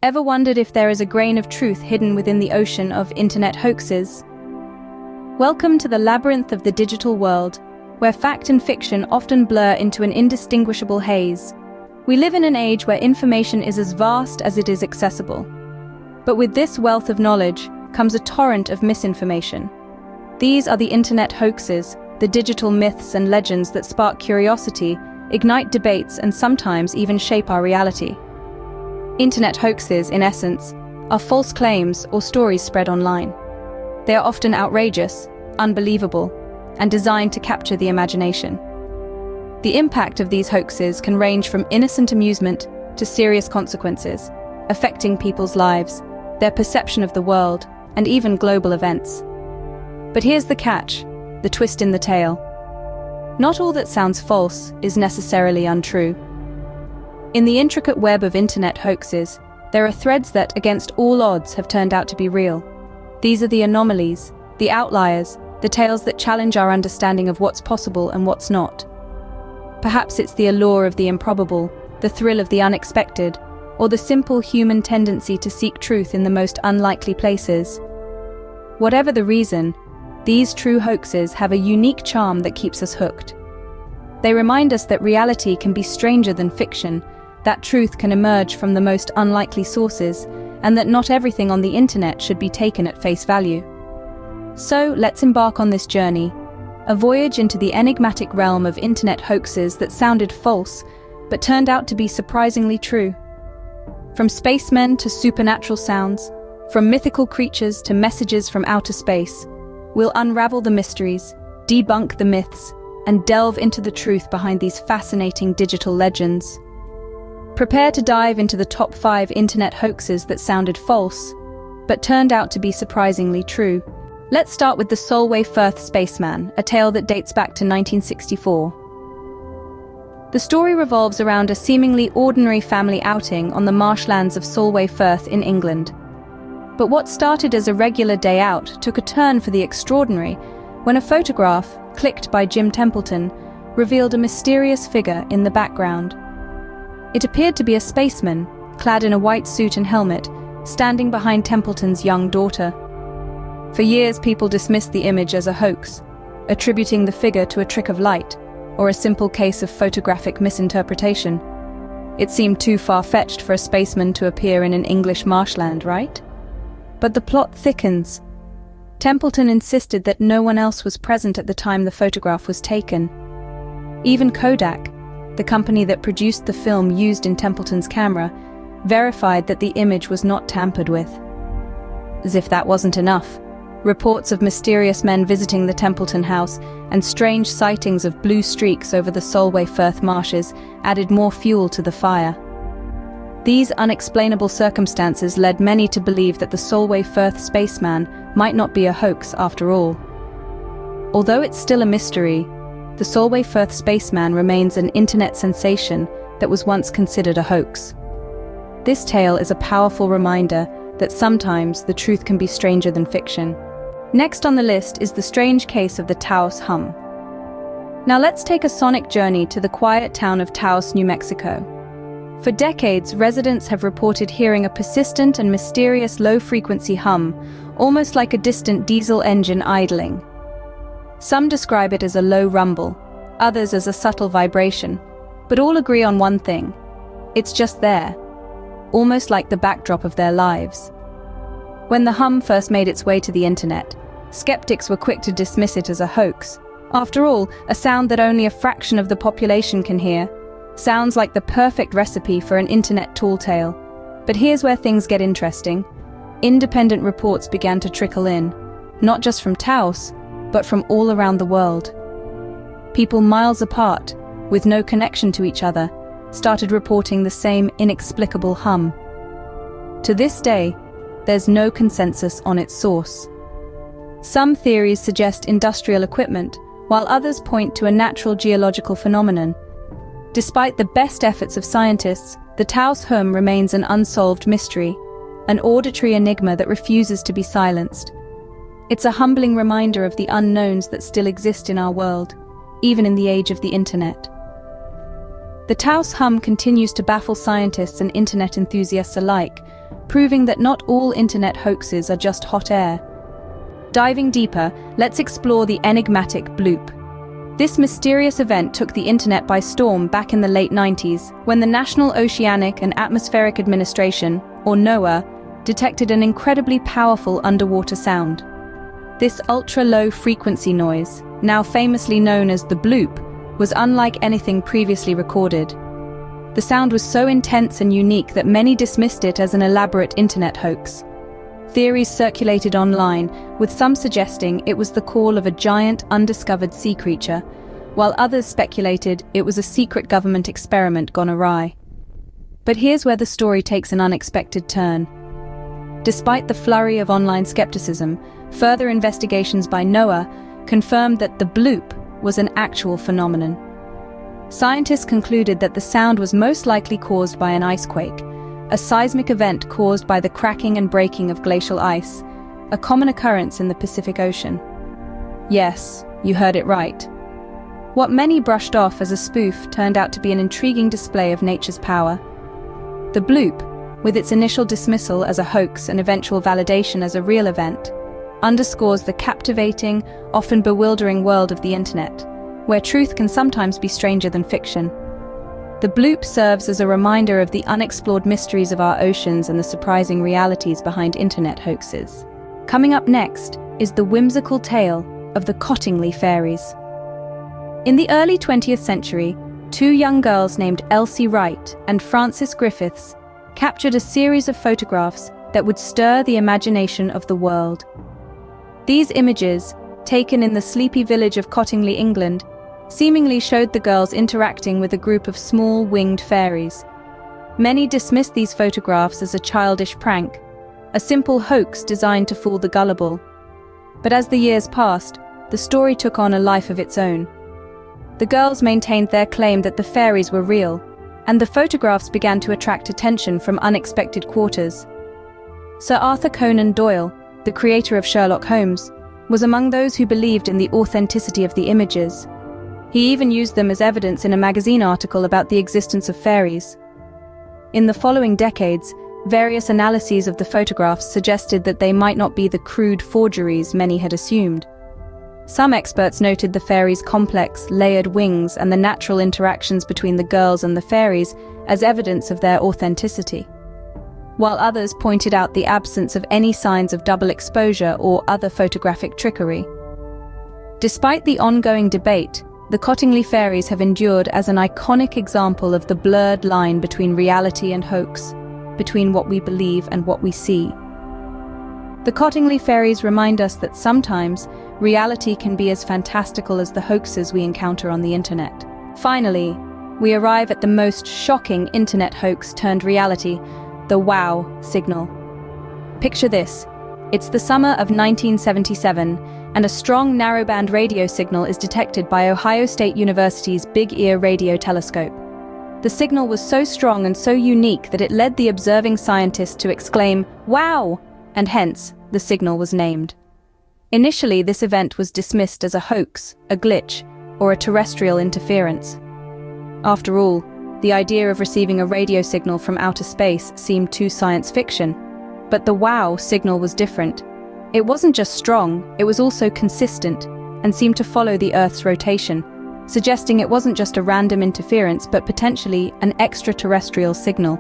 Ever wondered if there is a grain of truth hidden within the ocean of internet hoaxes? Welcome to the labyrinth of the digital world, where fact and fiction often blur into an indistinguishable haze. We live in an age where information is as vast as it is accessible. But with this wealth of knowledge comes a torrent of misinformation. These are the internet hoaxes, the digital myths and legends that spark curiosity, ignite debates, and sometimes even shape our reality. Internet hoaxes, in essence, are false claims or stories spread online. They are often outrageous, unbelievable, and designed to capture the imagination. The impact of these hoaxes can range from innocent amusement to serious consequences, affecting people's lives, their perception of the world, and even global events. But here's the catch, the twist in the tale. Not all that sounds false is necessarily untrue. In the intricate web of internet hoaxes, there are threads that, against all odds, have turned out to be real. These are the anomalies, the outliers, the tales that challenge our understanding of what's possible and what's not. Perhaps it's the allure of the improbable, the thrill of the unexpected, or the simple human tendency to seek truth in the most unlikely places. Whatever the reason, these true hoaxes have a unique charm that keeps us hooked. They remind us that reality can be stranger than fiction, that truth can emerge from the most unlikely sources, and that not everything on the internet should be taken at face value. So let's embark on this journey, a voyage into the enigmatic realm of internet hoaxes that sounded false, but turned out to be surprisingly true. From spacemen to supernatural sounds, from mythical creatures to messages from outer space, we'll unravel the mysteries, debunk the myths, and delve into the truth behind these fascinating digital legends. Prepare to dive into the top 5 internet hoaxes that sounded false, but turned out to be surprisingly true. Let's start with the Solway Firth Spaceman, a tale that dates back to 1964. The story revolves around a seemingly ordinary family outing on the marshlands of Solway, Firth in England. But what started as a regular day out took a turn for the extraordinary when a photograph, clicked by Jim Templeton, revealed a mysterious figure in the background. It appeared to be a spaceman, clad in a white suit and helmet, standing behind Templeton's young daughter. For years, people dismissed the image as a hoax, attributing the figure to a trick of light or a simple case of photographic misinterpretation. It seemed too far-fetched for a spaceman to appear in an English marshland, right? But the plot thickens. Templeton insisted that no one else was present at the time the photograph was taken. Even Kodak, the company that produced the film used in Templeton's camera, verified that the image was not tampered with. As if that wasn't enough, reports of mysterious men visiting the Templeton house and strange sightings of blue streaks over the Solway Firth marshes added more fuel to the fire. These unexplainable circumstances led many to believe that the Solway Firth spaceman might not be a hoax after all. Although it's still a mystery, the Solway Firth spaceman remains an internet sensation that was once considered a hoax. This tale is a powerful reminder that sometimes the truth can be stranger than fiction. Next on the list is the strange case of the Taos Hum. Now let's take a sonic journey to the quiet town of Taos, New Mexico. For decades, residents have reported hearing a persistent and mysterious low-frequency hum, almost like a distant diesel engine idling. Some describe it as a low rumble, others as a subtle vibration, but all agree on one thing: it's just there, almost like the backdrop of their lives. When the hum first made its way to the internet, skeptics were quick to dismiss it as a hoax. After all, a sound that only a fraction of the population can hear sounds like the perfect recipe for an internet tall tale. But here's where things get interesting. Independent reports began to trickle in, not just from Taos, but from all around the world. People miles apart, with no connection to each other, started reporting the same inexplicable hum. To this day, there's no consensus on its source. Some theories suggest industrial equipment, while others point to a natural geological phenomenon. Despite the best efforts of scientists, the Taos Hum remains an unsolved mystery, an auditory enigma that refuses to be silenced. It's a humbling reminder of the unknowns that still exist in our world, even in the age of the internet. The Taos Hum continues to baffle scientists and internet enthusiasts alike, proving that not all internet hoaxes are just hot air. Diving deeper, let's explore the enigmatic Bloop. This mysterious event took the internet by storm back in the late 90s, when the National Oceanic and Atmospheric Administration, or NOAA, detected an incredibly powerful underwater sound. This ultra-low frequency noise, now famously known as the Bloop, was unlike anything previously recorded. The sound was so intense and unique that many dismissed it as an elaborate internet hoax. Theories circulated online, with some suggesting it was the call of a giant, undiscovered sea creature, while others speculated it was a secret government experiment gone awry. But here's where the story takes an unexpected turn. Despite the flurry of online skepticism, further investigations by NOAA confirmed that the Bloop was an actual phenomenon. Scientists concluded that the sound was most likely caused by an icequake, a seismic event caused by the cracking and breaking of glacial ice, a common occurrence in the Pacific Ocean. Yes, you heard it right. What many brushed off as a spoof turned out to be an intriguing display of nature's power. The Bloop, with its initial dismissal as a hoax and eventual validation as a real event, underscores the captivating, often bewildering world of the internet, where truth can sometimes be stranger than fiction. The Bloop serves as a reminder of the unexplored mysteries of our oceans and the surprising realities behind internet hoaxes. Coming up next is the whimsical tale of the Cottingley Fairies. In the early 20th century, two young girls named Elsie Wright and Frances Griffiths captured a series of photographs that would stir the imagination of the world. These images, taken in the sleepy village of Cottingley, England, seemingly showed the girls interacting with a group of small winged fairies. Many dismissed these photographs as a childish prank, a simple hoax designed to fool the gullible. But as the years passed, the story took on a life of its own. The girls maintained their claim that the fairies were real, and the photographs began to attract attention from unexpected quarters. Sir Arthur Conan Doyle, the creator of Sherlock Holmes, was among those who believed in the authenticity of the images. He even used them as evidence in a magazine article about the existence of fairies. In the following decades, various analyses of the photographs suggested that they might not be the crude forgeries many had assumed. Some experts noted the fairies' complex, layered wings and the natural interactions between the girls and the fairies as evidence of their authenticity, while others pointed out the absence of any signs of double exposure or other photographic trickery. Despite the ongoing debate, the Cottingley Fairies have endured as an iconic example of the blurred line between reality and hoax, between what we believe and what we see. The Cottingley Fairies remind us that sometimes reality can be as fantastical as the hoaxes we encounter on the internet. Finally, we arrive at the most shocking internet hoax turned reality, the wow signal. Picture this. It's the summer of 1977, and a strong narrowband radio signal is detected by Ohio State University's Big Ear radio telescope. The signal was so strong and so unique that it led the observing scientists to exclaim, "Wow!" and hence, the signal was named. Initially, this event was dismissed as a hoax, a glitch, or a terrestrial interference. After all, the idea of receiving a radio signal from outer space seemed too science fiction. But the wow signal was different. It wasn't just strong, it was also consistent, and seemed to follow the Earth's rotation, suggesting it wasn't just a random interference but potentially an extraterrestrial signal.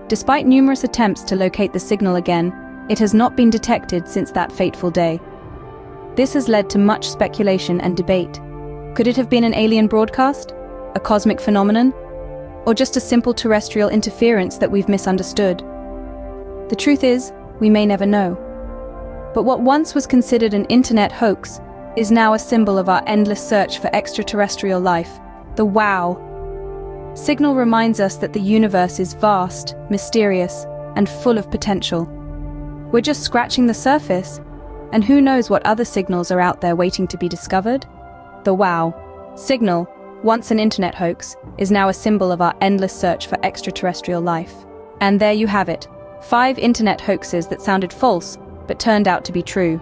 Despite numerous attempts to locate the signal again, it has not been detected since that fateful day. This has led to much speculation and debate. Could it have been an alien broadcast? A cosmic phenomenon? Or just a simple terrestrial interference that we've misunderstood? The truth is, we may never know. But what once was considered an internet hoax is now a symbol of our endless search for extraterrestrial life, the wow signal reminds us that the universe is vast, mysterious, and full of potential. We're just scratching the surface, and who knows what other signals are out there waiting to be discovered? The wow signal, once an internet hoax, is now a symbol of our endless search for extraterrestrial life. And there you have it, 5 internet hoaxes that sounded false, but turned out to be true.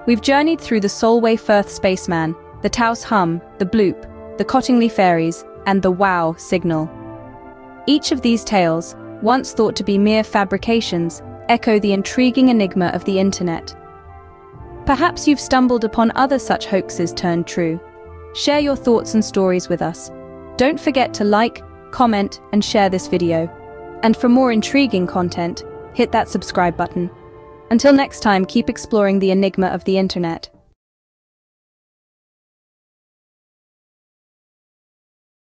We've journeyed through the Solway Firth Spaceman, the Taos Hum, the Bloop, the Cottingley Fairies, and the wow signal. Each of these tales, once thought to be mere fabrications, echo the intriguing enigma of the internet. Perhaps you've stumbled upon other such hoaxes turned true. Share your thoughts and stories with us. Don't forget to like, comment, and share this video. And for more intriguing content, hit that subscribe button. Until next time, keep exploring the enigma of the internet.